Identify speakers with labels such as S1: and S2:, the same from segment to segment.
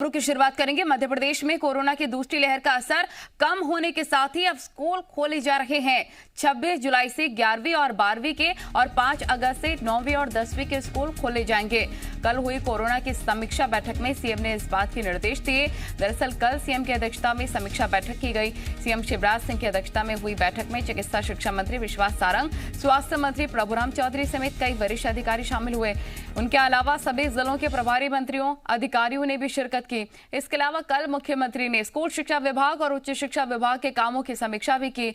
S1: खबरों की शुरुआत करेंगे। मध्य प्रदेश में कोरोना की दूसरी लहर का असर कम होने के साथ ही अब स्कूल खोले जा रहे हैं। 26 जुलाई से 11वीं और 12वीं के और 5 अगस्त से 9वीं और 10वीं के स्कूल खोले जाएंगे। कल हुई कोरोना की समीक्षा बैठक में सीएम ने इस बात के निर्देश दिए। दरअसल कल सीएम की अध्यक्षता में समीक्षा बैठक की गई। सीएम शिवराज सिंह की अध्यक्षता में हुई बैठक में चिकित्सा शिक्षा मंत्री विश्वास सारंग, स्वास्थ्य मंत्री प्रभुराम चौधरी समेत कई वरिष्ठ अधिकारी शामिल हुए। उनके अलावा सभी जिलों के प्रभारी मंत्रियों, अधिकारियों ने भी शिरकत की। इसके अलावा कल मुख्यमंत्री ने स्कूल शिक्षा विभाग और उच्च शिक्षा विभाग के कामों की समीक्षा भी की।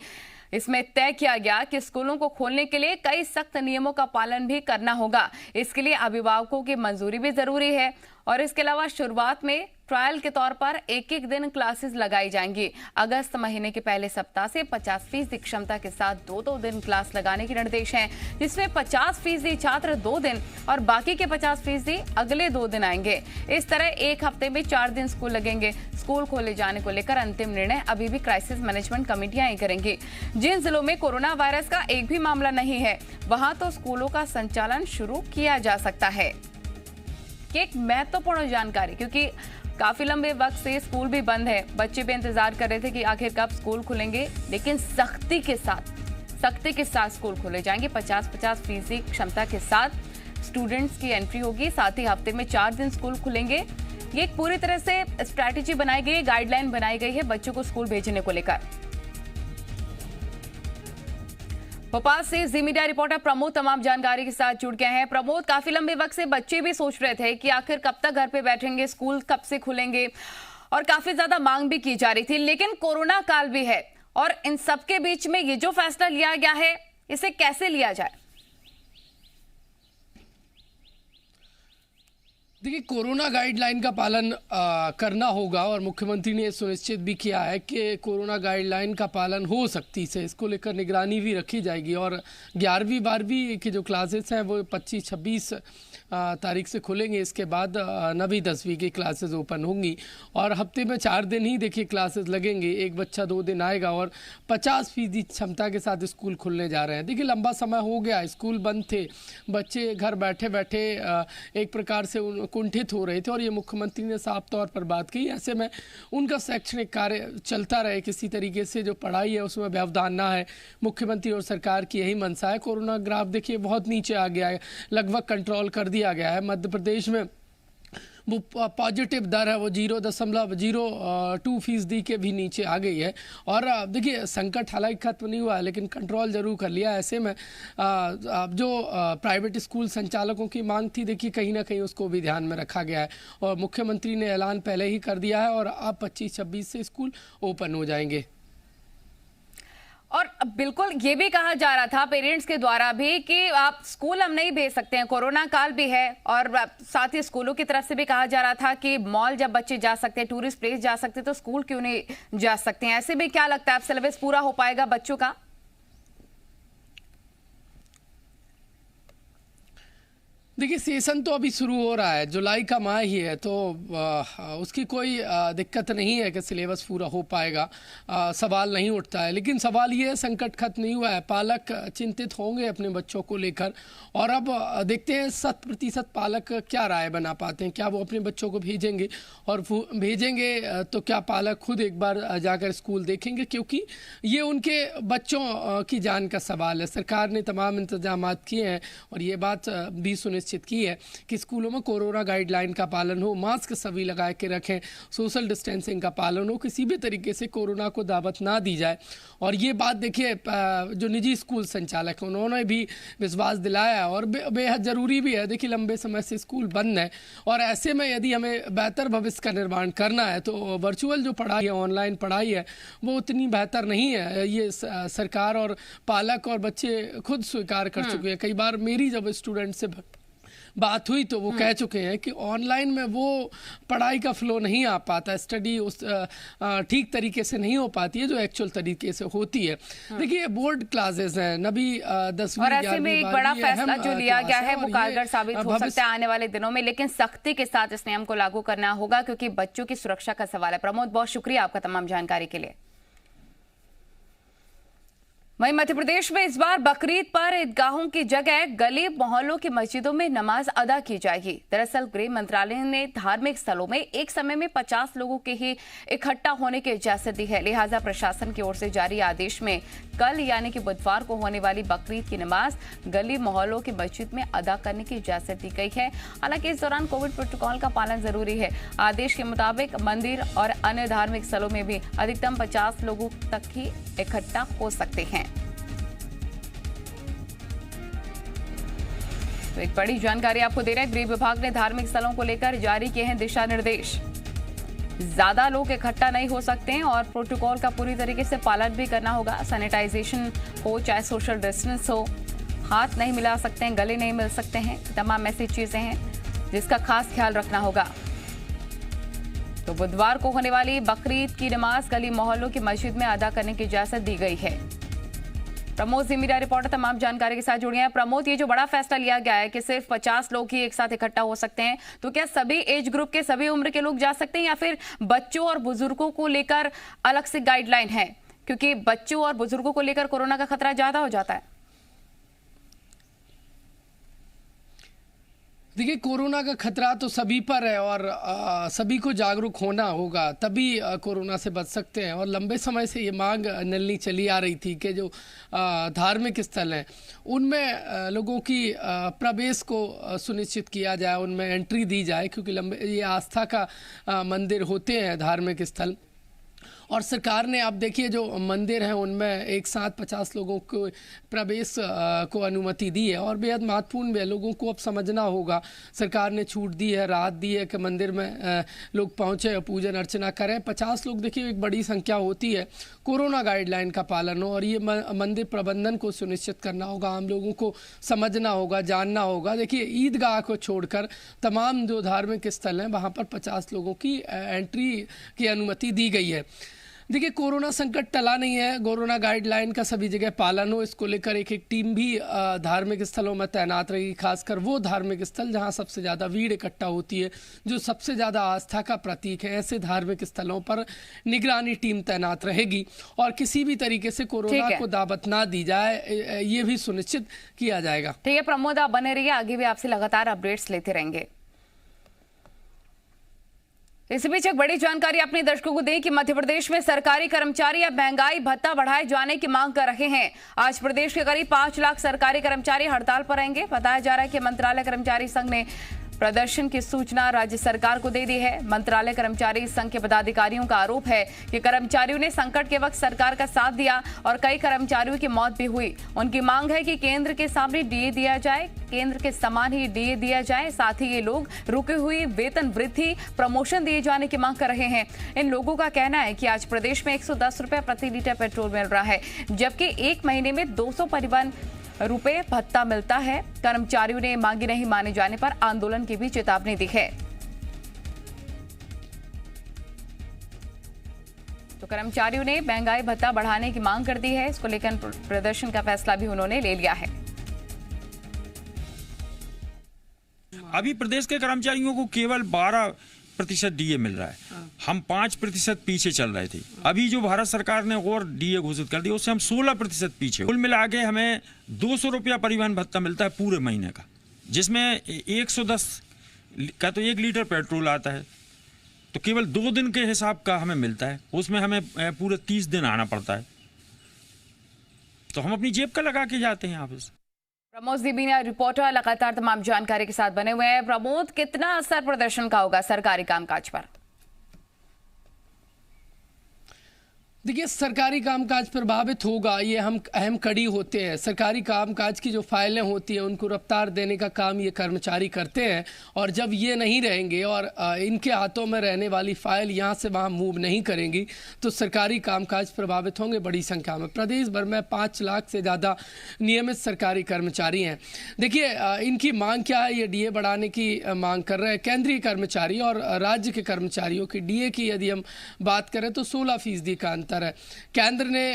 S1: इसमें तय किया गया कि स्कूलों को खोलने के लिए कई सख्त नियमों का पालन भी करना होगा। इसके लिए अभिभावकों की मंजूरी भी जरूरी है और इसके अलावा शुरुआत में ट्रायल के तौर पर एक दिन क्लासेस लगाई जाएंगी। अगस्त महीने के पहले सप्ताह से 50% क्षमता के साथ 2-2 दिन क्लास लगाने के निर्देश हैं, जिसमें 50% छात्र 2 दिन और बाकी के 50% अगले 2 दिन आएंगे। इस तरह एक हफ्ते में 4 दिन स्कूल लगेंगे। स्कूल खोले जाने को लेकर अंतिम निर्णय अभी भी क्राइसिस मैनेजमेंट कमेटियां ही करेंगी। जिन जिलों में कोरोना वायरस का एक भी मामला नहीं है, वहां तो स्कूलों का संचालन शुरू किया जा सकता है। एक महत्वपूर्ण जानकारी, क्योंकि काफी लंबे वक्त से स्कूल भी बंद है, बच्चे भी इंतजार कर रहे थे कि आखिर कब स्कूल खुलेंगे, लेकिन सख्ती के साथ स्कूल खोले जाएंगे। 50% क्षमता के साथ स्टूडेंट्स की एंट्री होगी। साथ ही हफ्ते में 4 दिन स्कूल खुलेंगे। ये एक पूरी तरह से स्ट्रैटेजी बनाई गई है, गाइडलाइन बनाई गई है बच्चों को स्कूल भेजने को लेकर। भोपाल से जी मीडिया रिपोर्टर प्रमोद तमाम जानकारी के साथ जुड़ गए हैं। प्रमोद, काफी लंबे वक्त से बच्चे भी सोच रहे थे कि आखिर कब तक घर पे बैठेंगे, स्कूल कब से खुलेंगे और काफी ज्यादा मांग भी की जा रही थी, लेकिन कोरोना काल भी है और इन सबके बीच में ये जो फैसला लिया गया है, इसे कैसे लिया जाए?
S2: देखिए, कोरोना गाइडलाइन का पालन करना होगा और मुख्यमंत्री ने सुनिश्चित भी किया है कि कोरोना गाइडलाइन का पालन हो सख्ती से। इसको लेकर निगरानी भी रखी जाएगी और 11वीं 12वीं के जो क्लासेस हैं वो 25-26 तारीख से खुलेंगे। इसके बाद 9वीं 10वीं की क्लासेस ओपन होंगी और हफ्ते में 4 दिन ही देखिए क्लासेस लगेंगे। एक बच्चा 2 दिन आएगा और 50% क्षमता के साथ स्कूल खुलने जा रहे हैं। देखिए, लंबा समय हो गया, स्कूल बंद थे, बच्चे घर बैठे बैठे एक प्रकार से कुंठित हो रहे थे और ये मुख्यमंत्री ने साफ तौर पर बात की। ऐसे में उनका शैक्षणिक कार्य चलता रहे, किसी तरीके से जो पढ़ाई है उसमें व्यवधान ना है। मुख्यमंत्री और सरकार की यही मंशा है। कोरोना ग्राफ देखिए बहुत नीचे आ गया है, लगभग कंट्रोल कर दिया गया है। मध्य प्रदेश में वो पॉजिटिव दर है वो 0.02% के भी नीचे आ गई है और देखिए संकट हालांकि खत्म नहीं हुआ है, लेकिन कंट्रोल जरूर कर लिया। ऐसे में जो प्राइवेट स्कूल संचालकों की मांग थी, देखिए कहीं ना कहीं उसको भी ध्यान में रखा गया है और मुख्यमंत्री ने ऐलान पहले ही कर दिया है और अब 25-26 से स्कूल ओपन हो जाएंगे।
S1: और बिल्कुल ये भी कहा जा रहा था पेरेंट्स के द्वारा भी कि आप स्कूल हम नहीं भेज सकते हैं, कोरोना काल भी है। और साथ ही स्कूलों की तरफ से भी कहा जा रहा था कि मॉल जब बच्चे जा सकते हैं, टूरिस्ट प्लेस जा सकते हैं, तो स्कूल क्यों नहीं जा सकते हैं? ऐसे में क्या लगता है, अब सिलेबस पूरा हो पाएगा बच्चों का?
S2: देखिए, सेशन तो अभी शुरू हो रहा है, जुलाई का माह ही है, तो उसकी कोई दिक्कत नहीं है कि सिलेबस पूरा हो पाएगा, सवाल नहीं उठता है। लेकिन सवाल ये है, संकट खत्म नहीं हुआ है, पालक चिंतित होंगे अपने बच्चों को लेकर और अब देखते हैं 100% पालक क्या राय बना पाते हैं। क्या वो अपने बच्चों को भेजेंगे और भेजेंगे तो क्या पालक खुद एक बार जाकर स्कूल देखेंगे, क्योंकि ये उनके बच्चों की जान का सवाल है। सरकार ने तमाम इंतजाम किए हैं और ये बात भी सुनिश्चित की है कि स्कूलों में कोरोना गाइडलाइन का पालन हो, मास्क सभी लगा के रखें, सोशल डिस्टेंसिंग का पालन हो, किसी भी तरीके से कोरोना को दावत ना दी जाए। और ये बात देखिए जो निजी स्कूल संचालक हैं उन्होंने भी विश्वास दिलाया और बेहद ज़रूरी भी है। देखिए, लंबे समय से स्कूल बंद है और ऐसे में यदि हमें बेहतर भविष्य का निर्माण करना है तो वर्चुअल जो पढ़ाई है, ऑनलाइन पढ़ाई है, वो उतनी बेहतर नहीं है। ये सरकार और पालक और बच्चे खुद स्वीकार कर चुके हैं। कई बार मेरी जब स्टूडेंट से बात हुई तो वो कह चुके हैं कि ऑनलाइन में वो पढ़ाई का फ्लो नहीं आ पाता, स्टडी उस ठीक तरीके से नहीं हो पाती है जो एक्चुअल तरीके से होती है। देखिए, बोर्ड क्लासेस हैं, 9वीं 10वीं
S1: और ऐसे में एक बड़ा फैसला जो लिया गया है वो कारगर साबित हो सकता है आने वाले दिनों में, लेकिन सख्ती के साथ इस नियम को लागू करना होगा क्योंकि बच्चों की सुरक्षा का सवाल है। प्रमोद, बहुत शुक्रिया आपका तमाम जानकारी के लिए। वहीं मध्य प्रदेश में इस बार बकरीद पर ईदगाहों की जगह गली मोहल्लों की मस्जिदों में नमाज अदा की जाएगी। दरअसल गृह मंत्रालय ने धार्मिक स्थलों में एक समय में 50 लोगों के ही इकट्ठा होने की इजाजत दी है। लिहाजा प्रशासन की ओर से जारी आदेश में कल यानी कि बुधवार को होने वाली बकरीद की नमाज गली मोहल्लों की मस्जिद में अदा करने की इजाजत दी गई है। हालांकि इस दौरान कोविड प्रोटोकॉल का पालन जरूरी है। आदेश के मुताबिक मंदिर और अन्य धार्मिक स्थलों में भी अधिकतम 50 लोगों तक ही इकट्ठा हो सकते हैं। तो एक बड़ी जानकारी आपको दे रहे हैं, गृह विभाग ने धार्मिक स्थलों को लेकर जारी किए हैं दिशा निर्देश। ज्यादा लोग इकट्ठा नहीं हो सकते हैं और प्रोटोकॉल का पूरी तरीके से पालन भी करना होगा। सैनिटाइजेशन हो चाहे सोशल डिस्टेंस हो, हाथ नहीं मिला सकते हैं, गले नहीं मिल सकते हैं, तमाम ऐसी चीजें हैं जिसका खास ख्याल रखना होगा। तो बुधवार को होने वाली बकरीद की नमाज गली मोहल्लों की मस्जिद में अदा करने की इजाजत दी गई है। प्रमोद जी मीडिया रिपोर्टर तमाम जानकारी के साथ जुड़े हैं। प्रमोद, ये जो बड़ा फैसला लिया गया है कि सिर्फ 50 लोग ही एक साथ इकट्ठा हो सकते हैं, तो क्या सभी एज ग्रुप के सभी उम्र के लोग जा सकते हैं या फिर बच्चों और बुजुर्गों को लेकर अलग से गाइडलाइन है? क्योंकि बच्चों और बुजुर्गों को लेकर कोरोना का खतरा ज्यादा हो जाता है।
S2: देखिए, कोरोना का खतरा तो सभी पर है और सभी को जागरूक होना होगा, तभी कोरोना से बच सकते हैं। और लंबे समय से ये मांग नलनी चली आ रही थी कि जो धार्मिक स्थल हैं उनमें लोगों की प्रवेश को सुनिश्चित किया जाए, उनमें एंट्री दी जाए, क्योंकि ये आस्था का मंदिर होते हैं धार्मिक स्थल। और सरकार ने, आप देखिए, जो मंदिर हैं उनमें एक साथ 50 लोगों को प्रवेश को अनुमति दी है और बेहद महत्वपूर्ण भी है। लोगों को अब समझना होगा, सरकार ने छूट दी है, राहत दी है कि मंदिर में लोग पहुंचे, पूजन अर्चना करें। 50 लोग, देखिए, एक बड़ी संख्या होती है। कोरोना गाइडलाइन का पालन हो और ये मंदिर प्रबंधन को सुनिश्चित करना होगा, आम लोगों को समझना होगा, जानना होगा। देखिए, ईदगाह को छोड़कर तमाम जो धार्मिक स्थल हैं वहाँ पर 50 लोगों की एंट्री की अनुमति दी गई है। देखिए, कोरोना संकट टला नहीं है, कोरोना गाइडलाइन का सभी जगह पालन हो, इसको लेकर एक टीम भी धार्मिक स्थलों में तैनात रहेगी। खासकर वो धार्मिक स्थल जहां सबसे ज़्यादा भीड़ इकट्ठा होती है, जो सबसे ज़्यादा आस्था का प्रतीक है, ऐसे धार्मिक स्थलों पर निगरानी टीम तैनात रहेगी और किसी भी तरीके से कोरोना को दावत ना दी जाए, ये भी सुनिश्चित किया जाएगा।
S1: ठीक है प्रमोद, आप बने रहिए, आगे भी आपसे लगातार अपडेट्स लेते रहेंगे। इसी बीच एक बड़ी जानकारी अपने दर्शकों को दें कि मध्य प्रदेश में सरकारी कर्मचारी अब महंगाई भत्ता बढ़ाए जाने की मांग कर रहे हैं। आज प्रदेश के करीब 5 लाख सरकारी कर्मचारी हड़ताल पर रहेंगे। बताया जा रहा है कि मंत्रालय कर्मचारी संघ ने प्रदर्शन की सूचना राज्य सरकार को दे दी है। मंत्रालय कर्मचारी संघ के पदाधिकारियों का आरोप है कि कर्मचारियों ने संकट के वक्त सरकार का साथ दिया और कई कर्मचारियों की मौत भी हुई। उनकी मांग है कि केंद्र के सामने डीए दिया जाए, केंद्र के समान ही डीए दिया जाए। साथ ही ये लोग रुके हुए वेतन वृद्धि, प्रमोशन दिए जाने की मांग कर रहे हैं। इन लोगों का कहना है कि आज प्रदेश में 110 रुपए प्रति लीटर पेट्रोल मिल रहा है, जबकि एक महीने में 255 रुपए भत्ता मिलता है। कर्मचारियों ने मांगी नहीं माने जाने पर आंदोलन की भी चेतावनी दी है। तो कर्मचारियों ने महंगाई भत्ता बढ़ाने की मांग कर दी है। इसको लेकर प्रदर्शन का फैसला भी उन्होंने ले लिया है।
S3: अभी प्रदेश के कर्मचारियों को केवल 12% डीए मिल रहा है। हम 5% पीछे चल रहे थे। अभी जो भारत सरकार ने और डीए घोषित कर दिया, उससे हम 16% पीछे। कुल मिला के हमें 200 रुपया परिवहन भत्ता मिलता है पूरे महीने का, जिसमें 110 का तो 1 लीटर पेट्रोल आता है, तो केवल 2 दिन के हिसाब का हमें मिलता है। उसमें हमें पूरे 30 दिन आना पड़ता है, तो हम अपनी जेब का लगा के जाते हैं ऑफिस।
S1: प्रमोद दीबीना रिपोर्टर लगातार तमाम जानकारी के साथ बने हुए हैं। प्रमोद, कितना असर प्रदर्शन का होगा सरकारी कामकाज पर?
S2: देखिए, सरकारी कामकाज प्रभावित होगा, ये हम अहम कड़ी होते हैं। सरकारी कामकाज की जो फाइलें होती हैं उनको रफ्तार देने का काम ये कर्मचारी करते हैं, और जब ये नहीं रहेंगे और इनके हाथों में रहने वाली फाइल यहाँ से वहाँ मूव नहीं करेंगी तो सरकारी कामकाज प्रभावित होंगे बड़ी संख्या में। प्रदेश भर में 5 लाख से ज़्यादा नियमित सरकारी कर्मचारी हैं। देखिए, इनकी मांग क्या है? ये डीए बढ़ाने की मांग कर रहे हैं। केंद्रीय कर्मचारी और राज्य के कर्मचारियों की डीए की यदि हम बात करें तो 16% का अंतर बेहतर है। केंद्र ने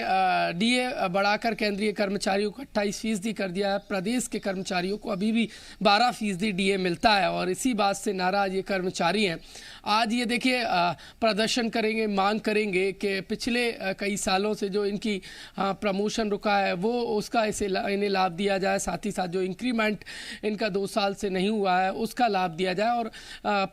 S2: डीए बढ़ाकर केंद्रीय कर्मचारियों को 28% कर दिया है। प्रदेश के कर्मचारियों को अभी भी 12% डीए मिलता है और इसी बात से नाराज ये कर्मचारी हैं। आज ये देखिए प्रदर्शन करेंगे, मांग करेंगे कि पिछले कई सालों से जो इनकी प्रमोशन रुका है वो उसका इन्हें लाभ दिया जाए, साथ ही साथ जो इंक्रीमेंट इनका 2 साल से नहीं हुआ है उसका लाभ दिया जाए और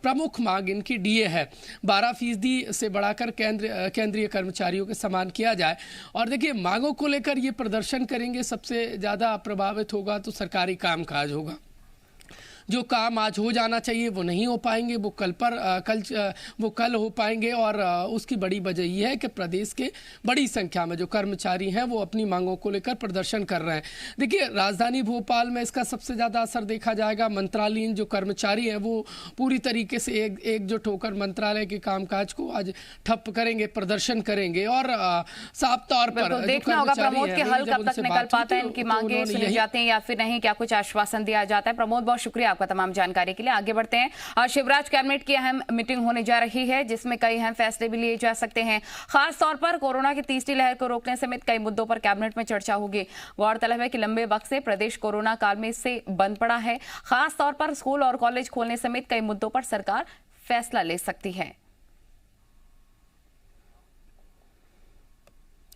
S2: प्रमुख मांग इनकी डीए है 12% से बढ़ाकर केंद्रीय कर्मचारियों के समान किया जाए। और देखिए मांगों को लेकर ये प्रदर्शन करेंगे, सबसे ज़्यादा प्रभावित होगा तो सरकारी कामकाज होगा। जो काम आज हो जाना चाहिए वो नहीं हो पाएंगे, वो कल हो पाएंगे और उसकी बड़ी वजह यह है कि प्रदेश के बड़ी संख्या में जो कर्मचारी हैं वो अपनी मांगों को लेकर प्रदर्शन कर रहे हैं। देखिए राजधानी भोपाल में इसका सबसे ज़्यादा असर देखा जाएगा। मंत्रालयीन जो कर्मचारी हैं वो पूरी तरीके से एकजुट होकर मंत्रालय के कामकाज को आज ठप करेंगे, प्रदर्शन करेंगे और साफ तौर पर
S1: देखना होगा प्रमोद के हल कब तक निकल पाते हैं, इनकी मांगे सुनी जाती हैं या फिर नहीं, क्या कुछ आश्वासन दिया जाता है। प्रमोद बहुत शुक्रिया आपका तमाम जानकारी के लिए। आगे बढ़ते हैं। शिवराज कैबिनेट की अहम मीटिंग होने जा रही है जिसमें कई अहम फैसले भी लिए जा सकते हैं। खास तौर पर कोरोना की तीसरी लहर को रोकने समेत कई मुद्दों पर कैबिनेट में चर्चा होगी। गौरतलब है कि लंबे वक्त से प्रदेश कोरोना काल में से बंद पड़ा है। खास तौर पर स्कूल और कॉलेज खोलने समेत कई मुद्दों पर सरकार फैसला ले सकती है।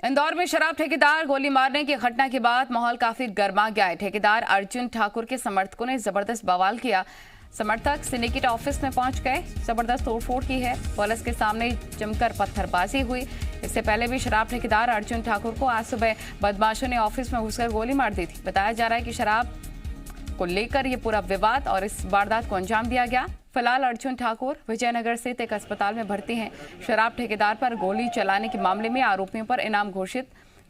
S1: इंदौर में शराब ठेकेदार गोली मारने की घटना के बाद माहौल काफी गर्मा गया है। ठेकेदार अर्जुन ठाकुर के समर्थकों ने जबरदस्त बवाल किया। समर्थक सिंडिकेट ऑफिस में पहुंच गए, जबरदस्त तोड़फोड़ की है। पुलिस के सामने जमकर पत्थरबाजी हुई। इससे पहले भी शराब ठेकेदार अर्जुन ठाकुर को आज सुबह बदमाशों ने ऑफिस में घुसकर गोली मार दी थी। बताया जा रहा है कि शराब को लेकर ये पूरा विवाद और इस वारदात को अंजाम दिया गया। फिलहाल अर्जुन ठाकुर विजयनगर स्थित एक अस्पताल में भर्ती हैं। शराब ठेकेदार पर गोली चलाने के मामले में आरोपियों पर इनाम घोषित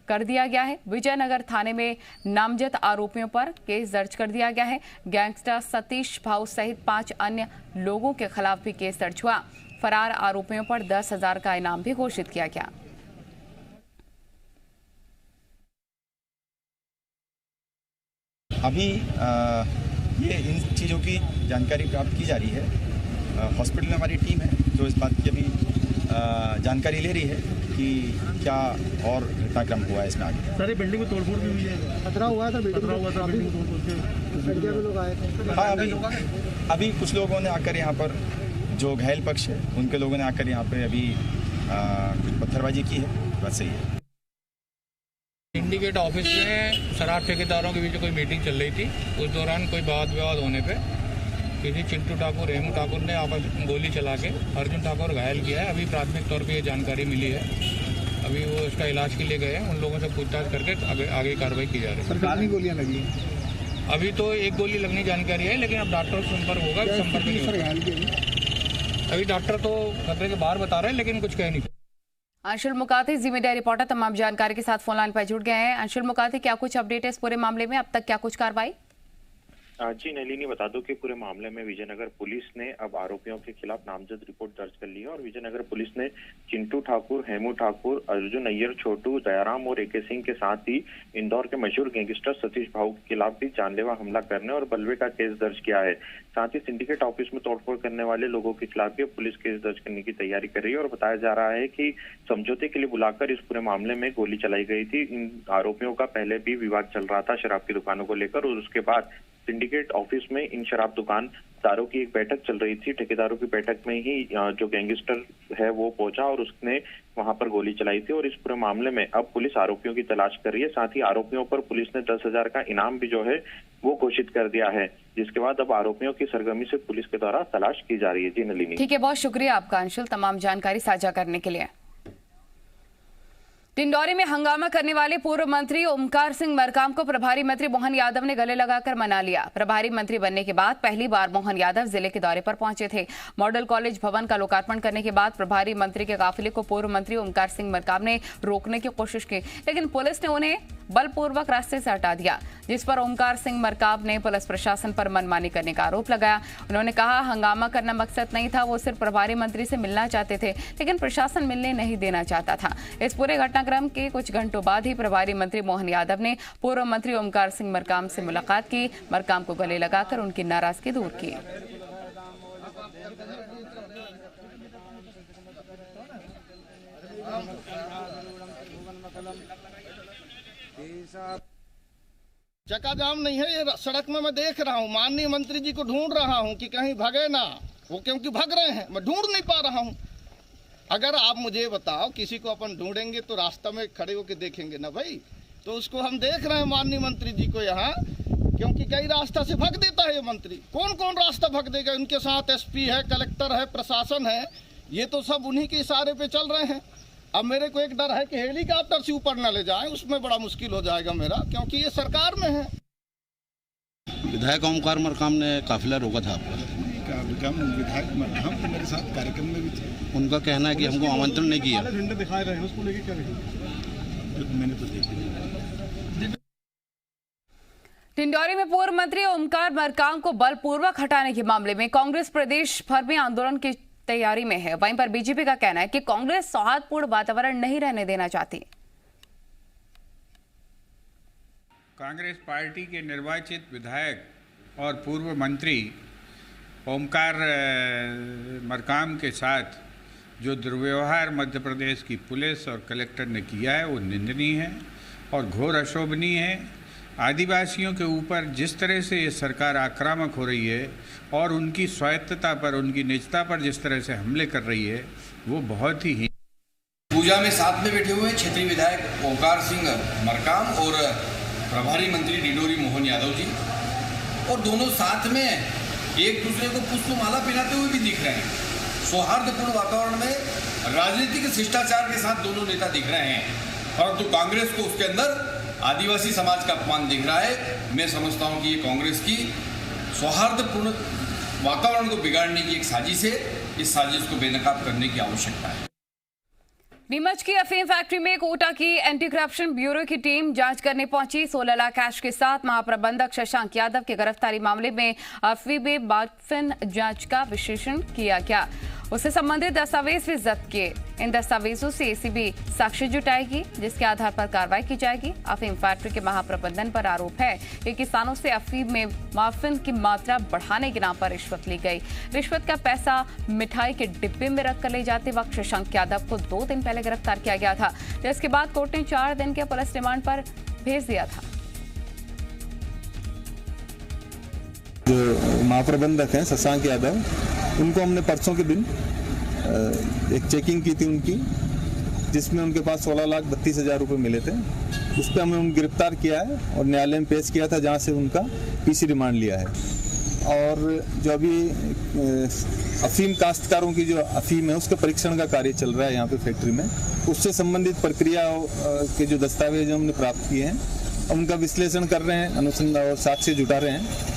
S1: कर दिया गया है। विजयनगर थाने में नामजद आरोपियों पर केस दर्ज कर दिया गया है। गैंगस्टर सतीश भाऊ सहित 5 अन्य लोगों के खिलाफ भी केस दर्ज हुआ। फरार आरोपियों पर 10,000 का इनाम भी घोषित किया गया।
S4: अभी ये इन चीज़ों की जानकारी प्राप्त की जा रही है। हॉस्पिटल में हमारी टीम है जो इस बात की अभी जानकारी ले रही है कि क्या और घटनाक्रम हुआ है इसमें आगे।
S5: सारी बिल्डिंग में तोड़फोड़ भी हुई है, खतरा हुआ था बिल्डिंग में तोड़फोड़ के लोग आए थे।
S4: हाँ, अभी कुछ लोगों ने आकर यहाँ पर जो घायल पक्ष है उनके लोगों ने आकर यहाँ पे अभी कुछ पत्थरबाजी की है। बस सही है।
S6: सिंडिकेट ऑफिस में शराब ठेकेदारों के बीच कोई मीटिंग चल रही थी। उस दौरान कोई वाद विवाद होने पे किसी चिंटू ठाकुर, हेमू ठाकुर ने आपस में गोली चला के अर्जुन ठाकुर घायल किया है। अभी प्राथमिक तौर पे ये जानकारी मिली है। अभी वो इसका इलाज के लिए गए हैं। उन लोगों से पूछताछ करके आगे कार्रवाई की जा रही है।
S5: सरकारी गोलियां लगी
S6: अभी तो एक गोली लगने की जानकारी है, लेकिन अब डॉक्टर से संपर्क होगा। अभी डॉक्टर तो खतरे के बाहर बता रहे हैं, लेकिन कुछ कह नहीं।
S1: अंशुल मुकाती जी मीडिया रिपोर्टर तमाम जानकारी के साथ फोन लाइन पर जुड़ गए हैं। अंशुल मुकाती, क्या कुछ अपडेट है इस पूरे मामले में? अब तक क्या कुछ कार्रवाई?
S7: जी नलिनी, बता दूं कि पूरे मामले में विजयनगर पुलिस ने अब आरोपियों के खिलाफ नामजद रिपोर्ट दर्ज कर ली है और विजयनगर पुलिस ने चिंटू ठाकुर, हेमू ठाकुर, अर्जुन अय्यर, छोटू, दयाराम और एके सिंह के साथ ही इंदौर के मशहूर गैंगस्टर सतीश भाऊ के खिलाफ भी जानलेवा हमला करने और बलवे का केस दर्ज किया है। साथ ही सिंडिकेट ऑफिस में तोड़फोड़ करने वाले लोगों के खिलाफ भी पुलिस केस दर्ज करने की तैयारी कर रही है और बताया जा रहा है कि समझौते के लिए बुलाकर इस पूरे मामले में गोली चलाई गई थी। इन आरोपियों का पहले भी विवाद चल रहा था शराब की दुकानों को लेकर और उसके बाद सिंडिकेट ऑफिस में इन शराब दुकानदारों की एक बैठक चल रही थी। ठेकेदारों की बैठक में ही जो गैंगस्टर है वो पहुंचा और उसने वहां पर गोली चलाई थी और इस पूरे मामले में अब पुलिस आरोपियों की तलाश कर रही है। साथ ही आरोपियों पर पुलिस ने 10,000 का इनाम भी जो है वो घोषित कर दिया है, जिसके बाद अब आरोपियों की सरगर्मी से पुलिस के द्वारा तलाश की जा रही है। जी नलिनी।
S1: ठीक है, बहुत शुक्रिया आपका अंशुल तमाम जानकारी साझा करने के लिए। डिंडौरी में हंगामा करने वाले पूर्व मंत्री ओमकार सिंह मरकाम को प्रभारी मंत्री मोहन यादव ने गले लगाकर मना लिया। प्रभारी मंत्री बनने के बाद पहली बार मोहन यादव जिले के दौरे पर पहुंचे थे। मॉडल कॉलेज भवन का लोकार्पण करने के बाद प्रभारी मंत्री के काफिले को पूर्व मंत्री ओमकार सिंह मरकाम ने रोकने की कोशिश की, लेकिन पुलिस ने उन्हें बलपूर्वक रास्ते से हटा दिया, जिस पर ओमकार सिंह मरकाम ने पुलिस प्रशासन पर मनमानी करने का आरोप लगाया। उन्होंने कहा हंगामा करना मकसद नहीं था, वो सिर्फ प्रभारी मंत्री से मिलना चाहते थे, लेकिन प्रशासन मिलने नहीं देना चाहता था। इस पूरे घटनाक्रम के कुछ घंटों बाद ही प्रभारी मंत्री मोहन यादव ने पूर्व मंत्री ओमकार सिंह मरकाम से मुलाकात की, मरकाम को गले लगाकर उनकी नाराजगी दूर की।
S8: चक्का जाम नहीं है, ये सड़क में मैं देख रहा हूँ, माननीय मंत्री जी को ढूंढ रहा हूँ कि कहीं भगे ना वो, क्योंकि भग रहे हैं, मैं ढूंढ नहीं पा रहा हूँ। अगर आप मुझे बताओ, किसी को अपन ढूंढेंगे तो रास्ता में खड़े होकर देखेंगे ना भाई, तो उसको हम देख रहे हैं माननीय मंत्री जी को यहाँ, क्योंकि कई रास्ता से भग देता है ये मंत्री। कौन कौन रास्ता भग देगा? उनके साथ एसपी है, कलेक्टर है, प्रशासन है, ये तो सब उन्हीं के इशारे पे चल रहे हैं। अब मेरे को एक डर है कि हेलीकॉप्टर से ऊपर न ले जाएं, उसमें बड़ा मुश्किल हो जाएगा मेरा, क्योंकि ये सरकार में है।
S9: विधायक ओमकार मरकाम ने काफिला रोका था आपका?
S10: विधायक मरकाम तो मेरे साथ कार्यक्रम में भी थे।
S9: उनका कहना है कि हमको आमंत्रण नहीं किया।
S10: झंडे दिखा रहे हैं, उसको लेके क्या कहेंगे? मैंने तो देखा।
S1: डिंडौरी में पूर्व मंत्री ओमकार मरकाम को बलपूर्वक हटाने के मामले में कांग्रेस प्रदेश भर में आंदोलन की तैयारी में है। वहीं पर बीजेपी का कहना है कि कांग्रेस सौहार्दपूर्ण वातावरण नहीं रहने देना चाहती।
S11: कांग्रेस पार्टी के निर्वाचित विधायक और पूर्व मंत्री ओमकार मरकाम के साथ जो दुर्व्यवहार मध्य प्रदेश की पुलिस और कलेक्टर ने किया है वो निंदनीय है और घोर अशोभनीय है। आदिवासियों के ऊपर जिस तरह से ये सरकार आक्रामक हो रही है और उनकी स्वायत्तता पर, उनकी निजता पर जिस तरह से हमले कर रही है, वो बहुत ही
S12: पूजा में साथ में बैठे हुए क्षेत्रीय विधायक ओमकार सिंह मरकाम और प्रभारी मंत्री डिंडोरी मोहन यादव जी, और दोनों साथ में एक दूसरे को पुष्पमाला पहनाते हुए भी दिख रहे हैं। सौहार्दपूर्ण वातावरण में राजनीतिक शिष्टाचार के साथ दोनों नेता दिख रहे हैं, परंतु कांग्रेस को उसके अंदर आदिवासी समाज का अपमान दिख रहा है। मैं समझता हूं कि ये कांग्रेस की सौहार्दपूर्ण वातावरण को बिगाड़ने की एक साजिश है। इस साजिश को बेनकाब करने की आवश्यकता है।
S1: नीमच की अफीम फैक्ट्री में कोटा की एंटी करप्शन ब्यूरो की टीम जांच करने पहुंची। 16 लाख कैश के साथ महाप्रबंधक शशांक यादव की गिरफ्तारी मामले में अफीम बाफिन जांच का विश्लेषण किया गया। उससे संबंधित दस्तावेज भी जब्त किए। इन दस्तावेजों से एसीबी साक्ष्य जुटाएगी, जिसके आधार पर कार्रवाई की जाएगी। अफीम फैक्ट्री के महाप्रबंधन पर आरोप है कि किसानों से अफीम में माफिन की मात्रा बढ़ाने के नाम पर रिश्वत ली गई। रिश्वत का पैसा मिठाई के डिब्बे में रखकर ले जाते वक्त शशांक यादव को 2 दिन पहले गिरफ्तार किया गया था, जिसके बाद कोर्ट ने 4 दिन के पुलिस रिमांड पर भेज दिया था।
S13: जो महाप्रबंधक हैं शशांक यादव, उनको हमने परसों के दिन एक चेकिंग की थी उनकी, जिसमें उनके पास 16,32,000 रुपये मिले थे। उस पर हमने उनको गिरफ्तार किया है और न्यायालय में पेश किया था, जहां से उनका पीसी रिमांड लिया है। और जो अभी अफीम काश्तकारों की जो अफीम है उसका परीक्षण का कार्य चल रहा है यहाँ पे फैक्ट्री में। उससे संबंधित प्रक्रिया के जो दस्तावेज हमने प्राप्त किए हैं, उनका विश्लेषण कर रहे हैं, अनुसंधान और साक्ष्य जुटा रहे हैं।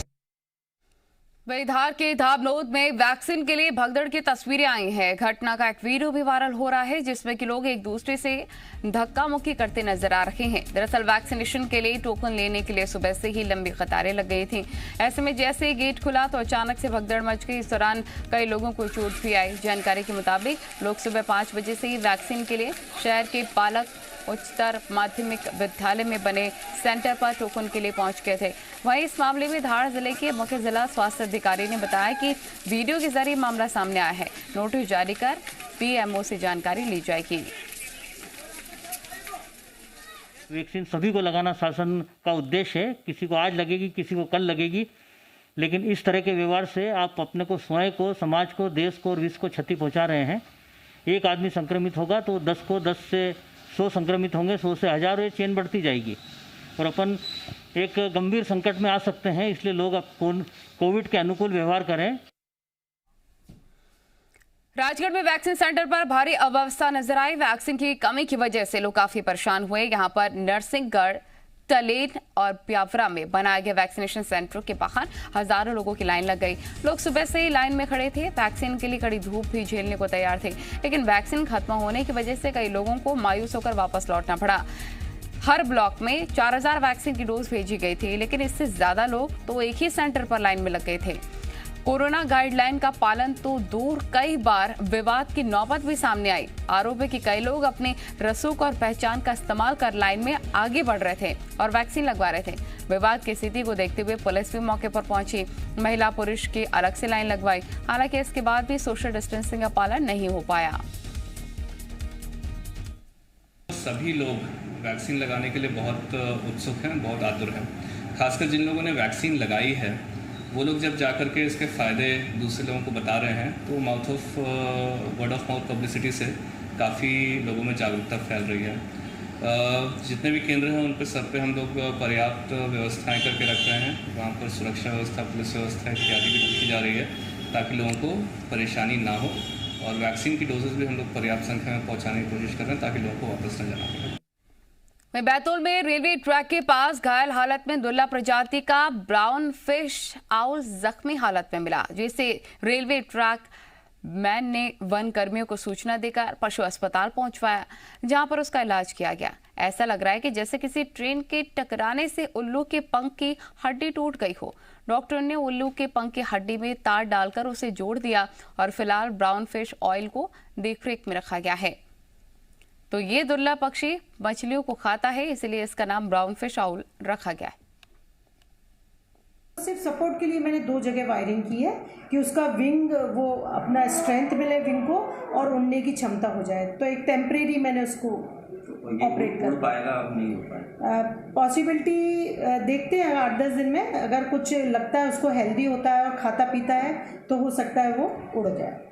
S1: वहीं धार के धाबनोद में वैक्सीन के लिए भगदड़ की तस्वीरें आई हैं। घटना का एक वीडियो भी वायरल हो रहा है, जिसमें कि लोग एक दूसरे से धक्का मुक्की करते नजर आ रहे हैं। दरअसल वैक्सीनेशन के लिए टोकन लेने के लिए सुबह से ही लंबी कतारें लग गई थी। ऐसे में जैसे ही गेट खुला तो अचानक से भगदड़ मच गई। इस दौरान कई लोगों को चोट भी आई। जानकारी के मुताबिक लोग सुबह 5 बजे से ही वैक्सीन के लिए शहर के पालक उच्चतर माध्यमिक विद्यालय में बने सेंटर पर टोकन के लिए पहुंच गए थे। वहीं इस मामले में धार जिले के मुख्य जिला स्वास्थ्य अधिकारी ने बताया कि वीडियो के जरिए मामला सामने आया है। नोटिस जारी कर पीएमओ से जानकारी ली जाएगी।
S14: वैक्सीन सभी को लगाना शासन का उद्देश्य है। किसी को आज लगेगी, किसी को कल लगेगी, लेकिन इस तरह के व्यवहार से आप अपने को, स्वयं को, समाज को, देश को और विश्व को क्षति पहुंचा रहे हैं। एक आदमी संक्रमित होगा तो 10 से 100 संक्रमित होंगे, 100 से 1000, ये चेन बढ़ती जाएगी और अपन एक गंभीर संकट में आ सकते हैं। इसलिए लोग अब कोविड के अनुकूल व्यवहार करें।
S1: राजगढ़ में वैक्सीन सेंटर पर भारी अव्यवस्था नजर आई। वैक्सीन की कमी की वजह से लोग काफी परेशान हुए। यहां पर नरसिंहगढ़, तलेन और प्यावरा में बनाए गए वैक्सीनेशन सेंटरों के बाहर हजारों लोगों की लाइन लग गई। लोग सुबह से ही लाइन में खड़े थे। वैक्सीन के लिए कड़ी धूप भी झेलने को तैयार थे, लेकिन वैक्सीन खत्म होने की वजह से कई लोगों को मायूस होकर वापस लौटना पड़ा। हर ब्लॉक में 4000 वैक्सीन की डोज भेजी गई थी, लेकिन इससे ज्यादा लोग तो एक ही सेंटर पर लाइन में लग गए थे। कोरोना गाइडलाइन का पालन तो दूर, कई बार विवाद की नौबत भी सामने आई। आरोप है कि कई लोग अपने रसूख और पहचान का इस्तेमाल कर लाइन में आगे बढ़ रहे थे और वैक्सीन लगवा रहे थे। विवाद की स्थिति को देखते हुए पुलिस भी मौके पर पहुंची। महिला पुरुष की अलग से लाइन लगवाई। हालांकि इसके बाद भी सोशल डिस्टेंसिंग का पालन नहीं हो पाया।
S15: सभी लोग वैक्सीन लगाने के लिए बहुत उत्सुक हैं, बहुत आतुर हैं। खासकर जिन लोगों ने वैक्सीन लगाई है वो लोग जब जाकर के इसके फ़ायदे दूसरे लोगों को बता रहे हैं तो वर्ड ऑफ माउथ पब्लिसिटी से काफ़ी लोगों में जागरूकता फैल रही है। जितने भी केंद्र हैं उन पर सब पे हम लोग पर्याप्त व्यवस्थाएं करके रख रहे हैं। वहाँ पर सुरक्षा व्यवस्था, पुलिस व्यवस्था इत्यादि भी रखी जा रही है ताकि लोगों को परेशानी ना हो, और वैक्सीन की डोजेस भी हम लोग पर्याप्त संख्या में पहुँचाने की कोशिश कर रहे हैं ताकि लोगों को वापस न जाना पड़े।
S1: वहीं बैतूल में रेलवे ट्रैक के पास घायल हालत में दुर्लभ प्रजाति का ब्राउन फिश आउल जख्मी हालत में मिला, जिसे रेलवे ट्रैक मैन ने वन कर्मियों को सूचना देकर पशु अस्पताल पहुंचवाया, जहां पर उसका इलाज किया गया। ऐसा लग रहा है कि जैसे किसी ट्रेन के टकराने से उल्लू के पंख की हड्डी टूट गई हो। डॉक्टर ने उल्लू के पंख की हड्डी में तार डालकर उसे जोड़ दिया और फिलहाल ब्राउन फिश ऑयल को देखरेख में रखा गया है। तो ये दुर्लभ पक्षी मछलियों को खाता है, इसलिए इसका नाम ब्राउन फिश आउल रखा गया है।
S16: सिर्फ सपोर्ट के लिए मैंने 2 जगह वायरिंग की है कि उसका विंग वो अपना स्ट्रेंथ मिले विंग को और उड़ने की क्षमता हो जाए। तो एक टेम्परेरी मैंने उसको ऑपरेट कर पाएगा, अब नहीं हो पाएगा। पॉसिबिलिटी देखते हैं 8-10 दिन में, अगर कुछ लगता है उसको हेल्दी होता है और खाता पीता है तो हो सकता है वो उड़ जाए।